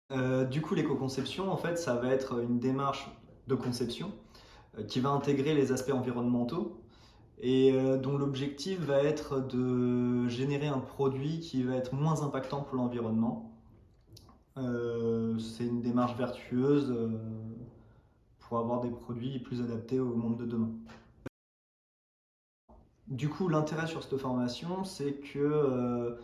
Du coup, l'éco-conception, en fait, ça va être une démarche de conception qui va intégrer les aspects environnementaux et dont l'objectif va être de générer un produit qui va être moins impactant pour l'environnement. C'est une démarche vertueuse pour avoir des produits plus adaptés au monde de demain. Du coup, l'intérêt sur cette formation, c'est que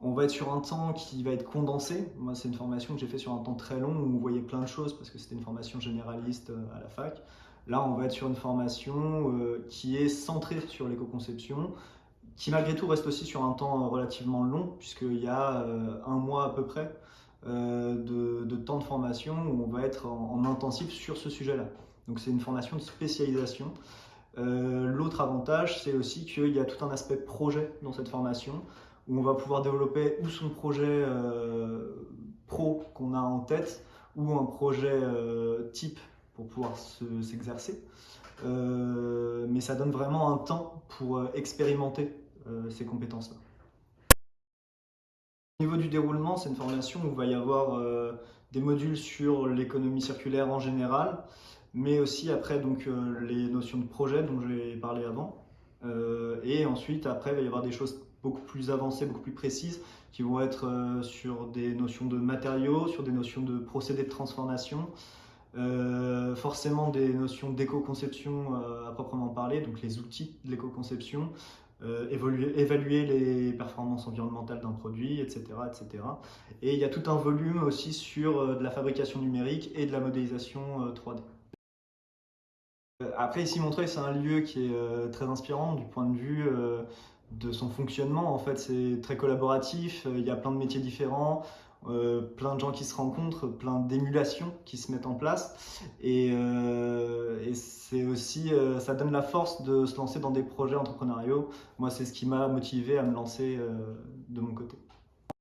on va être sur un temps qui va être condensé. Moi, c'est une formation que j'ai fait sur un temps très long où on voyait plein de choses parce que c'était une formation généraliste à la fac. Là, on va être sur une formation qui est centrée sur l'éco-conception, qui malgré tout reste aussi sur un temps relativement long, puisqu'il y a un mois à peu près de temps de formation où on va être en intensif sur ce sujet-là. Donc c'est une formation de spécialisation. L'autre avantage, c'est aussi qu'il y a tout un aspect projet dans cette formation, où on va pouvoir développer ou son projet pro qu'on a en tête, ou un projet type pour pouvoir s'exercer. Mais ça donne vraiment un temps pour expérimenter ces compétences-là. Au niveau du déroulement, c'est une formation où il va y avoir des modules sur l'économie circulaire en général, mais aussi après donc, les notions de projet dont j'ai parlé avant. Et ensuite, après, il va y avoir des choses beaucoup plus avancées, beaucoup plus précises, qui vont être sur des notions de matériaux, sur des notions de procédés de transformation, forcément des notions d'éco-conception à proprement parler, donc les outils de l'éco-conception, évaluer les performances environnementales d'un produit, etc., etc. Et il y a tout un volume aussi sur de la fabrication numérique et de la modélisation 3D. Après, ici, Montreuil, c'est un lieu qui est très inspirant du point de vue de son fonctionnement. En fait, c'est très collaboratif, il y a plein de métiers différents, plein de gens qui se rencontrent, plein d'émulations qui se mettent en place. Et c'est aussi, ça donne la force de se lancer dans des projets entrepreneuriaux. Moi, c'est ce qui m'a motivé à me lancer de mon côté.